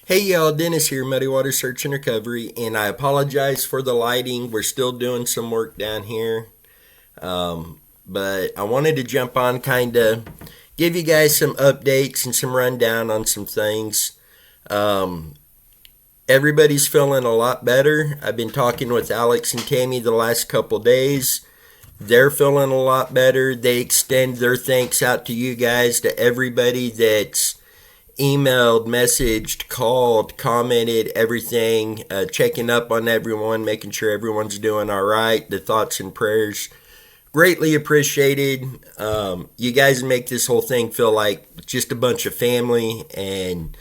Hey y'all, Dennis here, Muddy Water Search and Recovery, and I apologize for the lighting. We're still doing some work down here, but I wanted to jump on, kind of give you guys some updates and some rundown on some things. Um, Everybody's feeling a lot better. I've been talking with Alex and Tammy the last couple days. They're feeling a lot better. They extend their thanks out to you guys, to everybody that's emailed, messaged, called, commented, everything, checking up on everyone, making sure everyone's doing all right. The thoughts and prayers greatly appreciated. You guys make this whole thing feel like just a bunch of family, and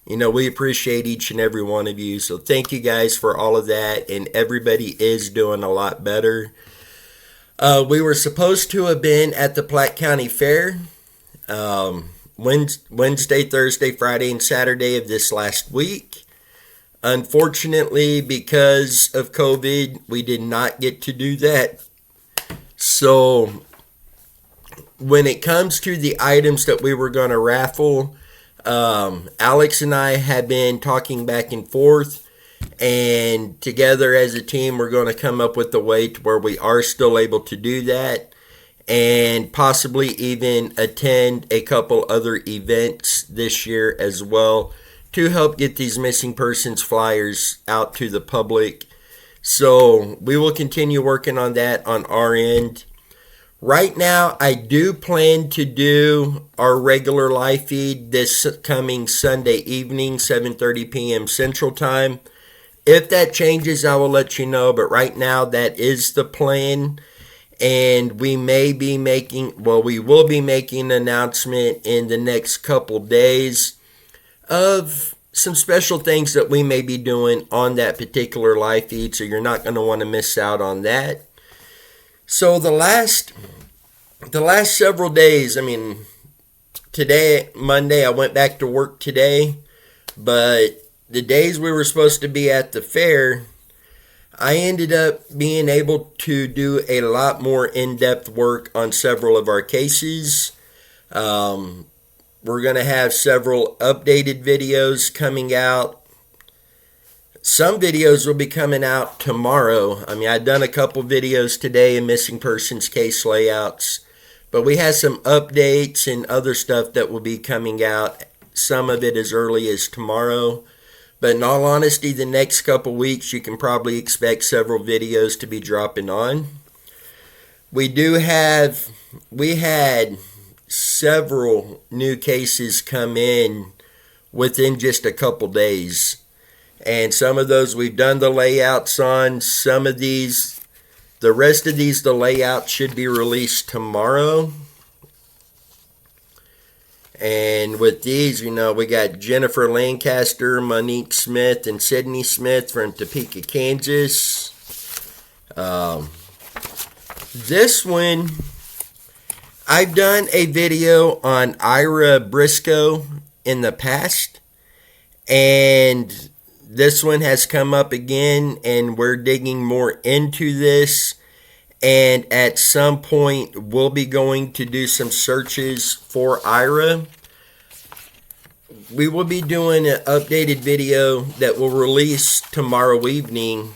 we appreciate each and every one of you. So thank you guys for all of that, and everybody is doing a lot better. We were supposed to have been at the Platte County Fair. Wednesday, Thursday, Friday, and Saturday of this last week. Unfortunately, because of COVID, we did not get to do that. So, when it comes to the items that we were going to raffle, Alex and I have been talking back and forth, and together as a team, we're going to come up with a way to where we are still able to do that, and possibly even attend a couple other events this year as well to help get these missing persons flyers out to the public. So we will continue working on that on our end. Right now, I do plan to do our regular live feed this coming Sunday evening, 7:30 p.m. Central Time. If that changes, I will let you know, but right now that is the plan. And we will be making an announcement in the next couple days of some special things that we may be doing on that particular live feed, so you're not going to want to miss out on that. So the last several days, today, Monday, I went back to work today, but the days we were supposed to be at the fair, I ended up being able to do a lot more in-depth work on several of our cases. We're going to have several updated videos coming out. Some videos will be coming out tomorrow. I've done a couple videos today in missing persons case layouts, but we have some updates and other stuff that will be coming out. Some of it as early as tomorrow. But in all honesty, the next couple weeks, you can probably expect several videos to be dropping on. We had several new cases come in within just a couple days. And some of those we've done the layouts on. Some of these, the rest of these, the layouts should be released tomorrow. And with these, we got Jennifer Lancaster, Monique Smith, and Sydney Smith from Topeka, Kansas. This one, I've done a video on Ira Briscoe in the past, and this one has come up again, and we're digging more into this. And at some point, we'll be going to do some searches for Ira. We will be doing an updated video that will release tomorrow evening,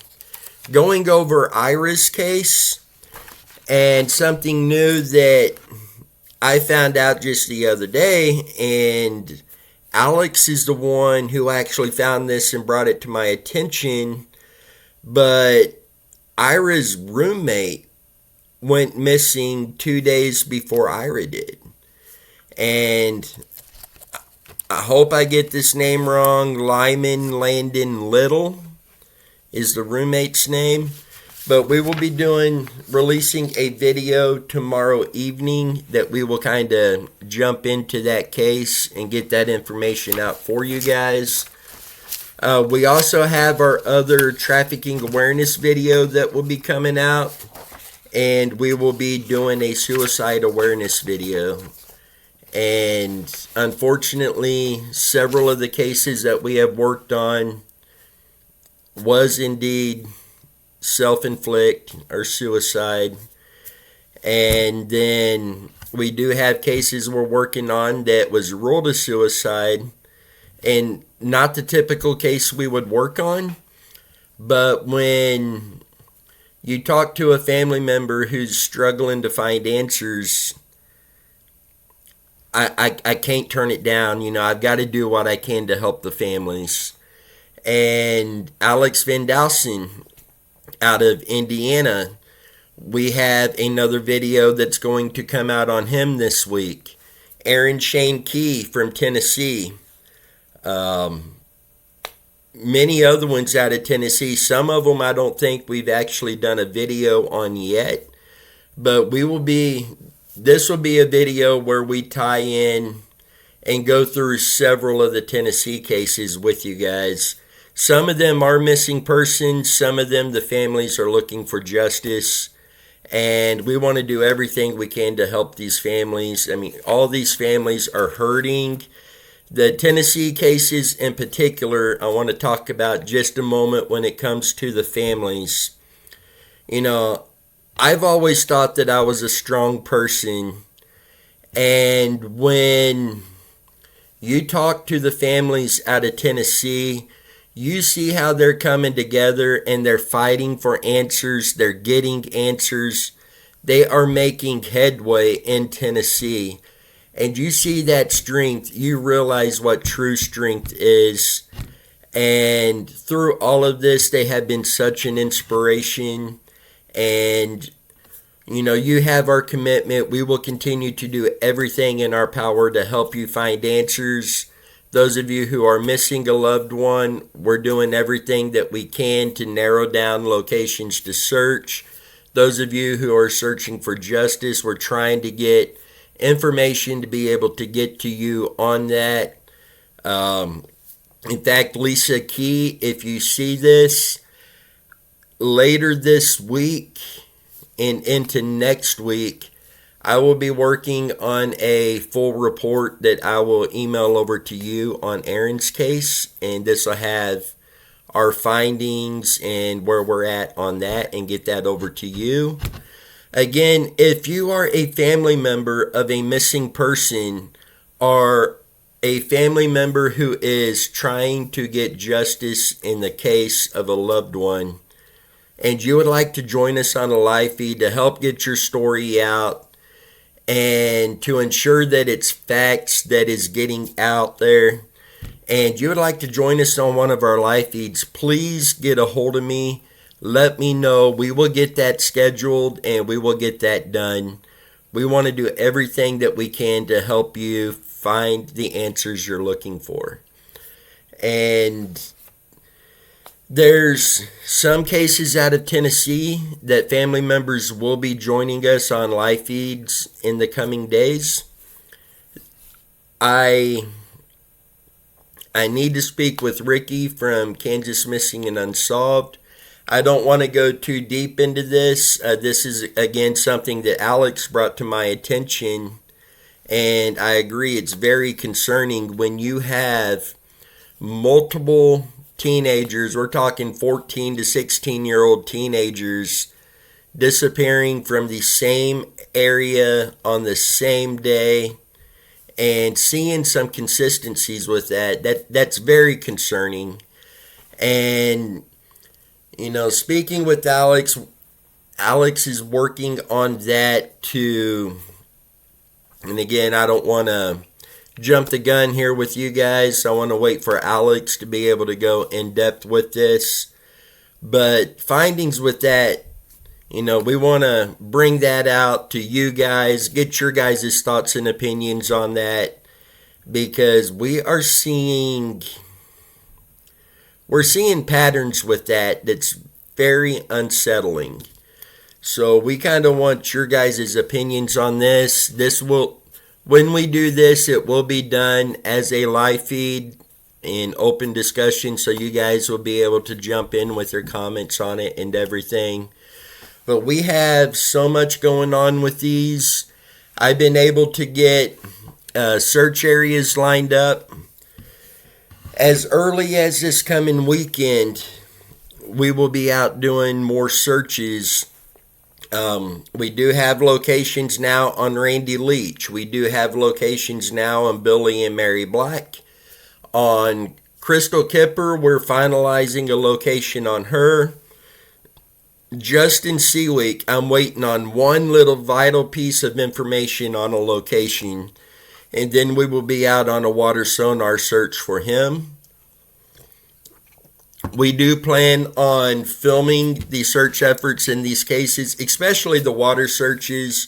going over Ira's case, and something new that I found out just the other day. And Alex is the one who actually found this and brought it to my attention. But Ira's roommate went missing 2 days before Ira did. And I hope I get this name wrong. Lyman Landon Little is the roommate's name. But we will be releasing a video tomorrow evening that we will kind of jump into that case and get that information out for you guys. We also have our other trafficking awareness video that will be coming out. And we will be doing a suicide awareness video. And unfortunately, several of the cases that we have worked on was indeed self-inflict or suicide. And then we do have cases we're working on that was ruled a suicide. And not the typical case we would work on, but when you talk to a family member who's struggling to find answers, I can't turn it down. I've got to do what I can to help the families. And Alex Van Dowson out of Indiana, we have another video that's going to come out on him this week. Aaron Shane Key from Tennessee. Many other ones out of Tennessee. Some of them I don't think we've actually done a video on yet. But this will be a video where we tie in and go through several of the Tennessee cases with you guys. Some of them are missing persons. Some of them, the families are looking for justice. And we want to do everything we can to help these families. I mean, all these families are hurting. The Tennessee cases in particular, I want to talk about just a moment when it comes to the families. I've always thought that I was a strong person. And when you talk to the families out of Tennessee, you see how they're coming together and they're fighting for answers. They're getting answers. They are making headway in Tennessee. And you see that strength. You realize what true strength is. And through all of this, they have been such an inspiration. And, you have our commitment. We will continue to do everything in our power to help you find answers. Those of you who are missing a loved one, we're doing everything that we can to narrow down locations to search. Those of you who are searching for justice, we're trying to get information to be able to get to you on that. In fact, Lisa Key, if you see this, later this week and into next week, I will be working on a full report that I will email over to you on Aaron's case, and this will have our findings and where we're at on that and get that over to you. Again, if you are a family member of a missing person or a family member who is trying to get justice in the case of a loved one, and you would like to join us on a live feed to help get your story out and to ensure that it's facts that is getting out there, and you would like to join us on one of our live feeds, please get a hold of me. Let me know. We will get that scheduled and we will get that done. We want to do everything that we can to help you find the answers you're looking for. And there's some cases out of Tennessee that family members will be joining us on live feeds in the coming days. I need to speak with Ricky from Kansas Missing and Unsolved. I don't want to go too deep into this. This is, again, something that Alex brought to my attention. And I agree, it's very concerning when you have multiple teenagers, we're talking 14 to 16-year-old teenagers, disappearing from the same area on the same day, and seeing some consistencies with that's very concerning. And speaking with Alex is working on that too. And again, I don't want to jump the gun here with you guys. I want to wait for Alex to be able to go in depth with this. But findings with that, we want to bring that out to you guys, get your guys' thoughts and opinions on that, because we're seeing patterns with that's very unsettling. So we kind of want your guys' opinions on this. When we do this, it will be done as a live feed in open discussion, so you guys will be able to jump in with your comments on it and everything. But we have so much going on with these. I've been able to get search areas lined up. As early as this coming weekend, we will be out doing more searches. We do have locations now on Randy Leach. We do have locations now on Billy and Mary Black, on Crystal Kipper, we're finalizing a location on her. Justin Seaweek, I'm waiting on one little vital piece of information on a location, and then we will be out on a water sonar search for him. We do plan on filming the search efforts in these cases, especially the water searches.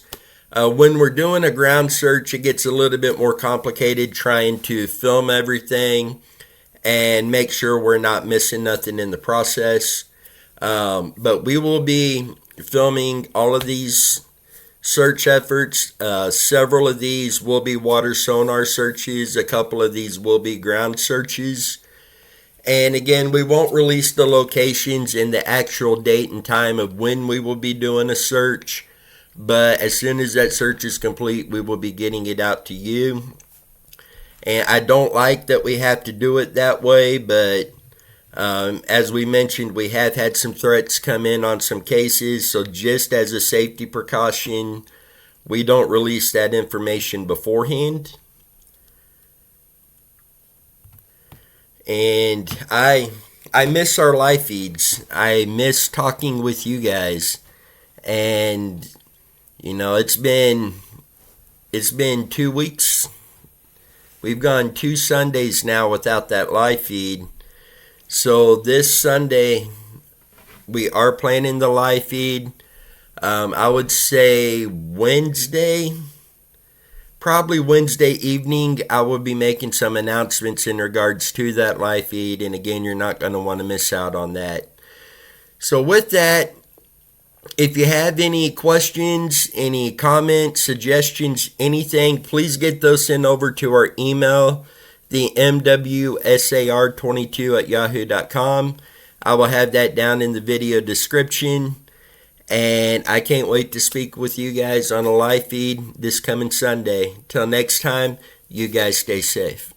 When we're doing a ground search, it gets a little bit more complicated trying to film everything and make sure we're not missing nothing in the process. But we will be filming all of these search efforts. Several of these will be water sonar searches. A couple of these will be ground searches. And again, we won't release the locations and the actual date and time of when we will be doing a search. But as soon as that search is complete, we will be getting it out to you. And I don't like that we have to do it that way, but as we mentioned, we have had some threats come in on some cases. So just as a safety precaution, we don't release that information beforehand. And I miss our live feeds. I miss talking with you guys. And you know, it's been 2 weeks. We've gone 2 Sundays now without that live feed. So this Sunday, we are planning the live feed. I would say probably Wednesday evening, I will be making some announcements in regards to that live feed. And again, you're not going to want to miss out on that. So with that, if you have any questions, any comments, suggestions, anything, please get those sent over to our email, the mwsar22@yahoo.com. I will have that down in the video description. And I can't wait to speak with you guys on a live feed this coming Sunday. Till next time, you guys stay safe.